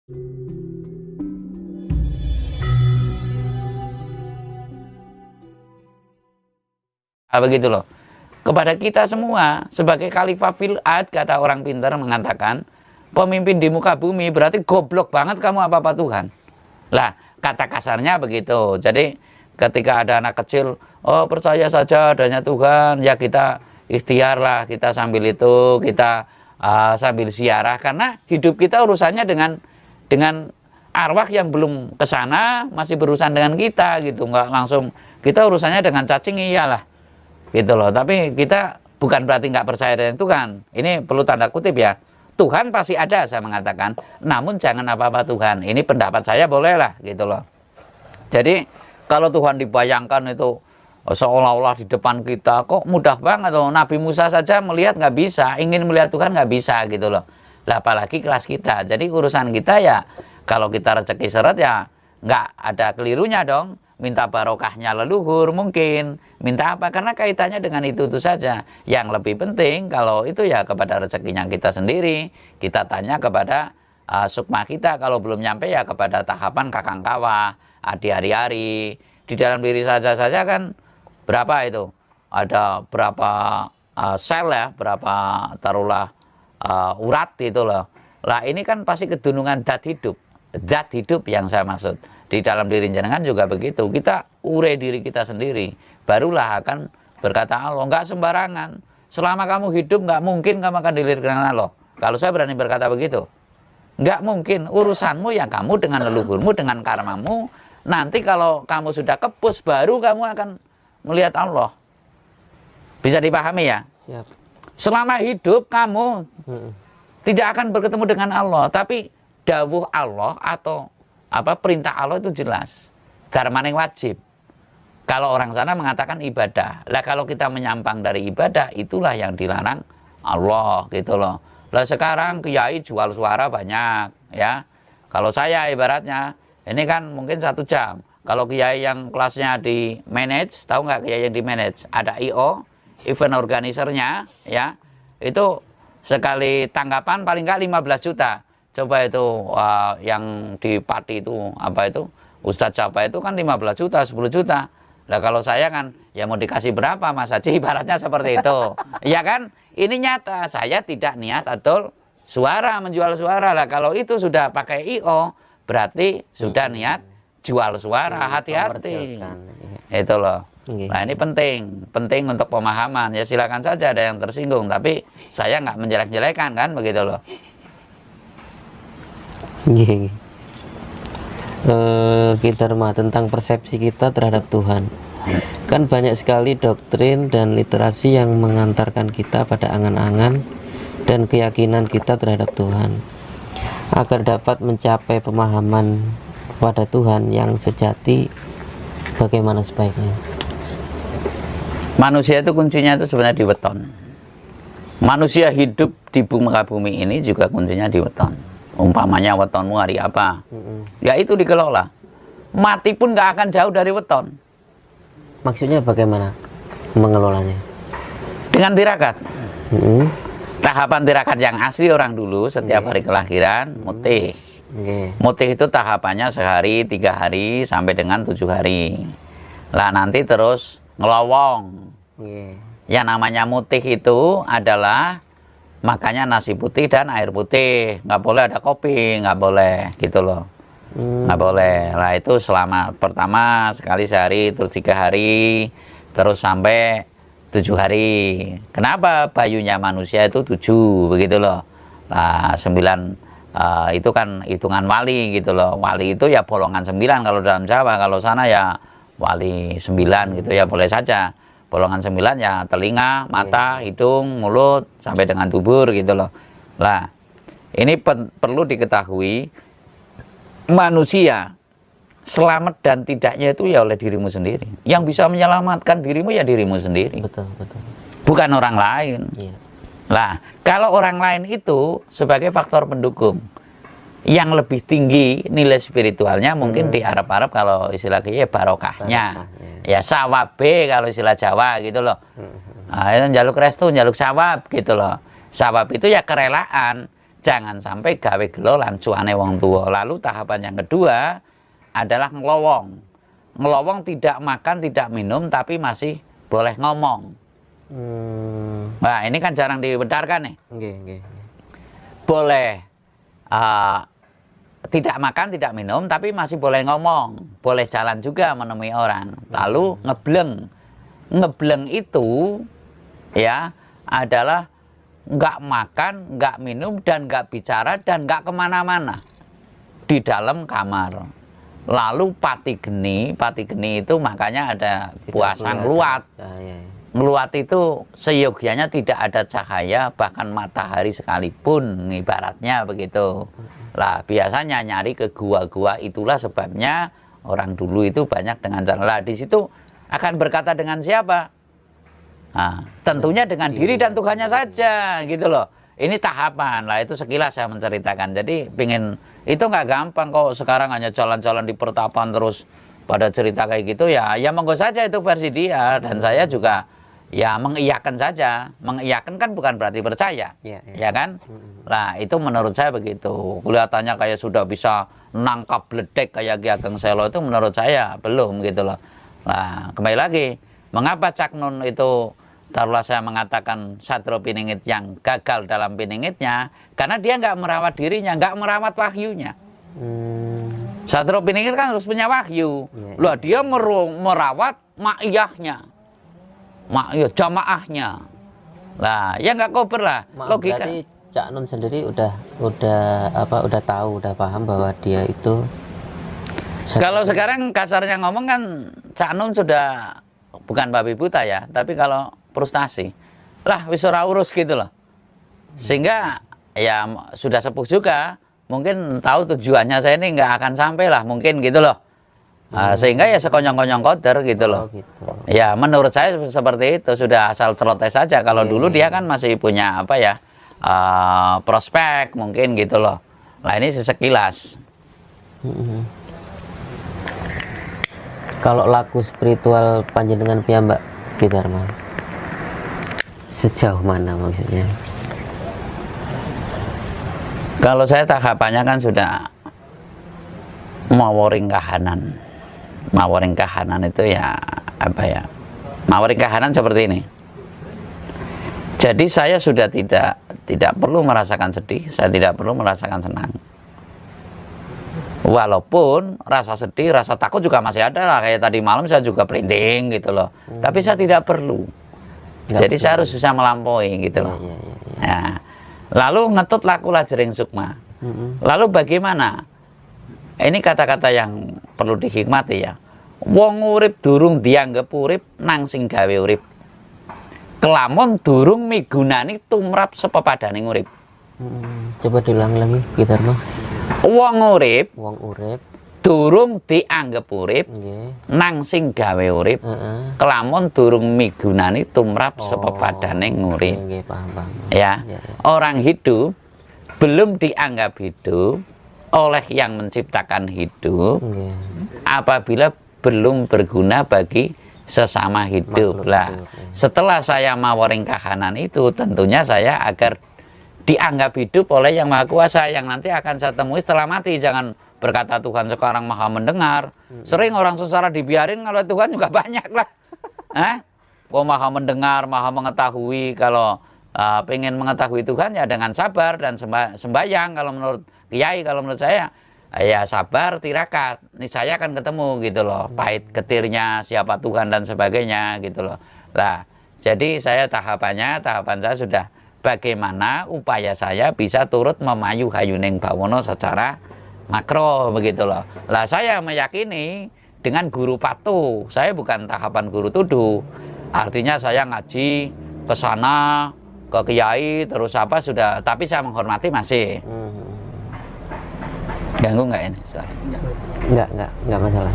Begitu loh. Kepada kita semua sebagai khalifah fil ard, kata orang pintar mengatakan, pemimpin di muka bumi berarti goblok banget kamu apa-apa Tuhan. Lah, kata kasarnya begitu. Jadi ketika ada anak kecil, oh percaya saja adanya Tuhan, ya kita ikhtiar lah, kita sambil itu, kita sambil ziarah, karena hidup kita urusannya dengan arwah yang belum ke sana, masih berurusan dengan kita gitu, nggak langsung kita urusannya dengan cacing, iyalah gitu loh. Tapi kita bukan berarti nggak percaya dengan Tuhan. Ini perlu tanda kutip ya. Tuhan pasti ada, saya mengatakan, namun jangan apa-apa Tuhan. Ini pendapat saya, boleh lah gitu loh. Jadi kalau Tuhan dibayangkan itu seolah-olah di depan kita, kok mudah banget loh. Nabi Musa saja melihat nggak bisa, ingin melihat Tuhan nggak bisa gitu loh. Lah apalagi kelas kita. Jadi urusan kita ya, kalau kita rezeki seret ya nggak ada kelirunya dong. Minta barokahnya leluhur mungkin, minta apa, karena kaitannya dengan itu saja. Yang lebih penting kalau itu ya kepada rezekinya kita sendiri, kita tanya kepada sukma kita, kalau belum nyampe ya kepada tahapan kakang kawah, adi hari-hari. Di dalam diri saja kan berapa itu, ada berapa sel ya, berapa taruhlah urat itu loh. Lah ini kan pasti kedunungan zat hidup yang saya maksud. Di dalam diri jenengan juga begitu. Kita ure diri kita sendiri, barulah akan berkata Allah. Nggak sembarangan. Selama kamu hidup nggak mungkin kamu akan dilihat dengan Allah. Kalau saya berani berkata begitu, nggak mungkin. Urusanmu ya kamu dengan leluhurmu, dengan karmamu. Nanti kalau kamu sudah kepus, baru kamu akan melihat Allah. Bisa dipahami ya? Siap. Selama hidup kamu tidak akan bertemu dengan Allah, tapi dawuh Allah atau perintah Allah itu jelas, dharmane wajib. Kalau orang sana mengatakan ibadah, lah kalau kita menyampang dari ibadah, itulah yang dilarang Allah gitu loh. Lah sekarang kiai jual suara banyak ya. Kalau saya ibaratnya ini kan mungkin 1 jam. Kalau kiai yang kelasnya di manage, tahu nggak kiai yang di manage? Ada IO, event organisernya ya. Itu sekali tanggapan paling nggak 15 juta. Coba itu yang di Pati itu Ustadz siapa itu kan 15 juta, 10 juta. Nah kalau saya kan ya mau dikasih berapa Mas Haji, ibaratnya seperti itu. Ya kan, ini nyata, saya tidak niat atau suara, menjual suara. Lah kalau itu sudah pakai IO, berarti sudah niat jual suara, hati-hati. Itu loh. Nah ini penting untuk pemahaman. Ya silakan saja ada yang tersinggung, tapi saya nggak menjelek-jelekan kan, begitu loh. Kita tentang persepsi kita terhadap Tuhan. Kan banyak sekali doktrin dan literasi yang mengantarkan kita pada angan-angan dan keyakinan kita terhadap Tuhan. Agar dapat mencapai pemahaman pada Tuhan yang sejati, bagaimana sebaiknya? Manusia itu kuncinya itu sebenarnya di weton. Manusia hidup di bumi ini juga kuncinya di weton. Umpamanya wetonmu hari apa, ya itu dikelola. Mati pun nggak akan jauh dari weton. Maksudnya bagaimana mengelolanya? Dengan tirakat. Tahapan tirakat yang asli orang dulu setiap hari kelahiran mutih. Mutih itu tahapannya sehari, 3 hari sampai dengan 7 hari. Lah nanti terus ngelowong. Yang namanya mutih itu adalah makanya nasi putih dan air putih, nggak boleh ada kopi, nggak boleh gitu loh, nggak boleh. Lah itu selama pertama sekali sehari, terus 3 hari, terus sampai 7 hari. Kenapa bayunya manusia itu 7 begitu loh. Nah 9 itu kan hitungan wali gitu loh. Wali itu ya bolongan 9 kalau dalam Jawa, kalau sana ya wali 9 gitu ya, boleh saja. Bolongan 9 ya telinga, mata, hidung, mulut, sampai dengan dubur gitu loh. Lah, ini perlu diketahui, manusia selamat dan tidaknya itu ya oleh dirimu sendiri. Yang bisa menyelamatkan dirimu ya dirimu sendiri. Betul. Bukan orang lain. Lah, kalau orang lain itu sebagai faktor pendukung, yang lebih tinggi nilai spiritualnya mungkin di Arab-Arab kalau istilah kiai barokahnya. Ya sawabe kalau istilah Jawa gitu loh. Nah, itu njaluk restu, njaluk sawab gitu loh. Sawab itu ya kerelaan. jangan sampai gawe gelo lan cuane wong tua. Lalu tahapan yang kedua adalah ngelowong. Ngelowong tidak makan, tidak minum, tapi masih boleh ngomong. Nah, ini kan jarang dibenarkan nih. Boleh tidak makan, tidak minum, tapi masih boleh ngomong. Boleh jalan juga menemui orang. Lalu ngebleng. Ngebleng itu ya adalah nggak makan, nggak minum, dan nggak bicara, dan nggak kemana-mana. Di dalam kamar. Lalu pati geni itu makanya ada puasa ngeluat. Ngeluat itu seyogianya tidak ada cahaya, bahkan matahari sekalipun, ibaratnya begitu. Lah biasanya nyari ke gua-gua, itulah sebabnya orang dulu itu banyak dengan cara. Lah di situ akan berkata dengan siapa? Nah, tentunya dengan diri dan Tuhannya saja, gitu loh. Ini tahapan lah, itu sekilas saya menceritakan. Jadi pingin itu nggak gampang kok sekarang hanya jalan-jalan di pertapan terus pada cerita kayak gitu ya monggo saja itu versi dia, dan saya juga ya mengiyakan saja. Mengiyakan kan bukan berarti percaya, ya kan? Lah itu menurut saya begitu. Kelihatannya kayak sudah bisa nangkap ledek kayak Ki Ageng Selo, itu menurut saya belum gitu loh. Nah kembali lagi, mengapa Cak Nun itu taruhlah saya mengatakan Sadro Piningit yang gagal dalam piningitnya, karena dia nggak merawat dirinya, nggak merawat wahyunya. Sadro Piningit kan harus punya wahyu. Loh, dia merawat ma'iyahnya, jamaahnya. Lah, ya nggak kober lah. Logika. Berarti Cak Nun sendiri udah tahu, udah paham bahwa dia itu. Kalau sekarang kasarnya ngomong kan Cak Nun sudah bukan babi buta ya, tapi kalau frustasi lah wis ora urus gitu loh, sehingga ya sudah sepuh juga, mungkin tahu tujuannya saya ini nggak akan sampai lah mungkin gitu loh. Sehingga ya sekonyong-konyong koder gitu loh. Ya menurut saya seperti itu, sudah asal celoteh saja. Kalau dulu dia kan masih punya apa ya, prospek mungkin gitu loh. Nah ini sekilas. Kalau laku spiritual panjenengan piyambak Ki Dharma, sejauh mana maksudnya? Kalau saya tahapannya kan sudah maworing kahanan. Maworing kahanan itu ya apa ya? Maworing kahanan seperti ini. Jadi saya sudah tidak perlu merasakan sedih, saya tidak perlu merasakan senang. Walaupun rasa sedih, rasa takut juga masih ada lah. Kayak tadi malam saya juga merinding gitu loh. Tapi saya tidak perlu. Jadi saya harus bisa melampaui gitu loh. Nah, lalu ngetut lakulah jering sukma. Lalu bagaimana? Ini kata-kata yang perlu dihikmati ya. Wong urip durung dianggep urip nang sing gawe urip. Kelamun durung migunani tumrap sepepadaning urip. Coba diulang lagi Ki Dharma. Wong urip durung dianggep urip nang sing gawe urip. Kelamun durung migunani tumrap sepepadaning urip. Paham. Ya. Orang hidup belum dianggap hidup oleh yang menciptakan hidup apabila belum berguna bagi sesama hidup. Lah, setelah saya maworing kahanan itu, tentunya saya agar dianggap hidup oleh Yang Maha Kuasa yang nanti akan saya temui setelah mati. Jangan berkata Tuhan sekarang maha mendengar. Sering orang sengsara dibiarin, kalau Tuhan juga banyak lah. Maha mendengar, maha mengetahui. Kalau pengen mengetahui Tuhan ya dengan sabar dan sembahyang. Kalau menurut Kiai, kalau menurut saya ya sabar tirakat. Ini saya akan ketemu gitu loh. Pahit getirnya siapa Tuhan dan sebagainya gitu loh. Lah, jadi tahapan saya sudah bagaimana upaya saya bisa turut memayu hayuning bawono secara makro begitu loh. Lah saya meyakini dengan guru patuh, saya bukan tahapan guru tuduh. Artinya saya ngaji ke sana, ke kiai terus apa sudah, tapi saya menghormati masih. Ganggu nggak ini? Sorry. Nggak masalah.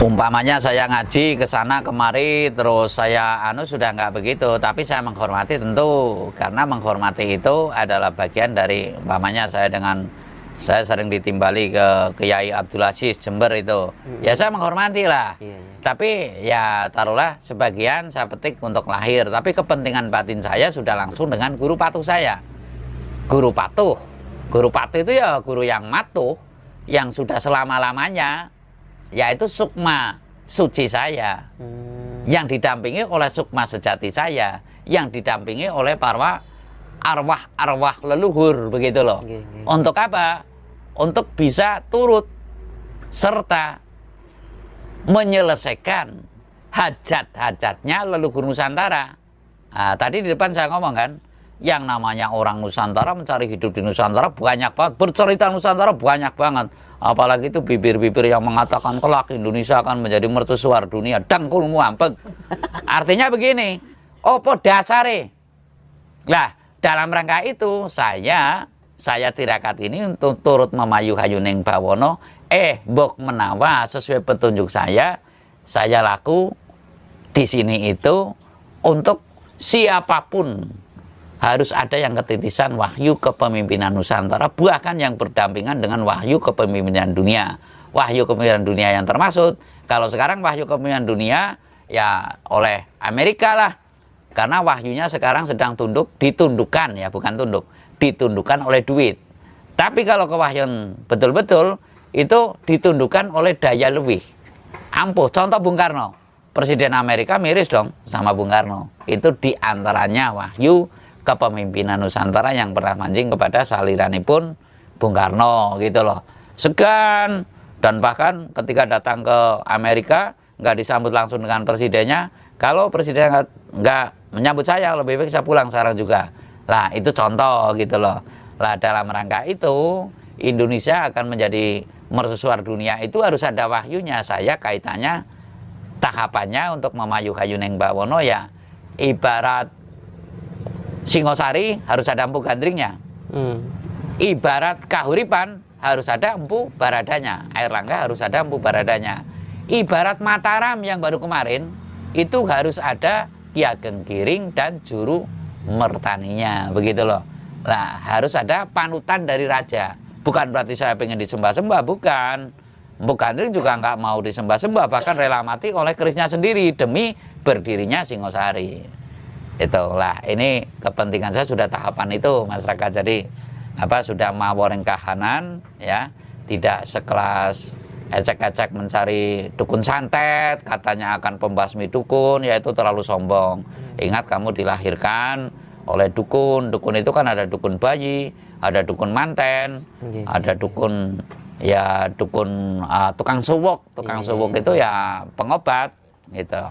Umpamanya saya ngaji ke sana kemari terus saya sudah nggak begitu, tapi saya menghormati tentu, karena menghormati itu adalah bagian dari umpamanya saya dengan Saya sering ditimbali ke Kiai Abdul Aziz Jember itu. Ya saya menghormati lah. Iya, iya. Tapi ya taruhlah sebagian saya petik untuk lahir. Tapi kepentingan batin saya sudah langsung dengan guru patuh saya. Guru patuh. Guru patuh itu ya guru yang matuh. Yang sudah selama-lamanya. Yaitu sukma suci saya. Yang didampingi oleh sukma sejati saya. Yang didampingi oleh para arwah-arwah leluhur. Begitu loh. Untuk apa? Untuk bisa turut serta menyelesaikan hajat-hajatnya leluhur Nusantara. Nah, tadi di depan saya ngomong kan, yang namanya orang Nusantara mencari hidup di Nusantara banyak banget, bercerita Nusantara banyak banget. Apalagi itu bibir-bibir yang mengatakan kelak Indonesia akan menjadi mercusuar dunia, dangkul muampeg. Artinya begini, opo dasare? Lah, dalam rangka itu saya tirakat ini untuk turut memayu hayuning bawono, mbok menawa sesuai petunjuk saya laku di sini itu untuk siapapun harus ada yang ketitisan wahyu kepemimpinan Nusantara, bahkan yang berdampingan dengan wahyu kepemimpinan dunia. Wahyu kepemimpinan dunia yang termasuk, kalau sekarang wahyu kepemimpinan dunia ya oleh Amerika lah, karena wahyunya sekarang sedang ditundukkan ya, bukan tunduk, ditundukkan oleh duit. Tapi kalau kewahyuan betul-betul itu ditundukkan oleh daya lebih ampuh. Contoh Bung Karno, Presiden Amerika miris dong sama Bung Karno. Itu diantaranya wahyu kepemimpinan Nusantara yang pernah mancing kepada saliranipun Bung Karno gitu loh. Segan, dan bahkan ketika datang ke Amerika nggak disambut langsung dengan presidennya. Kalau presiden nggak menyambut saya, lebih baik saya pulang sekarang juga. Lah itu contoh gitu loh. Lah dalam rangka itu Indonesia akan menjadi mercusuar dunia itu harus ada wahyunya. Saya kaitannya tahapannya untuk memayu hayuning bawono ya ibarat Singosari harus ada empu gandringnya. Ibarat kahuripan harus ada empu baradanya. Airlangga harus ada empu baradanya. Ibarat Mataram yang baru kemarin itu harus ada Ki Ageng Giring dan juru mertaninya, begitu loh. Nah, harus ada panutan dari raja. Bukan berarti saya pengen disembah-sembah, bukan. Empu Gandring juga nggak mau disembah-sembah, bahkan rela mati oleh kerisnya sendiri demi berdirinya Singosari. Itulah, ini kepentingan saya sudah tahapan itu masyarakat. Jadi sudah maworeng kahanan ya, tidak sekelas ecek-ecek mencari dukun santet, katanya akan pembasmi dukun, yaitu terlalu sombong. Ingat kamu dilahirkan oleh dukun. Dukun itu kan ada dukun bayi, ada dukun manten, ada dukun tukang suwuk. Tukang suwuk itu ya pengobat gitu.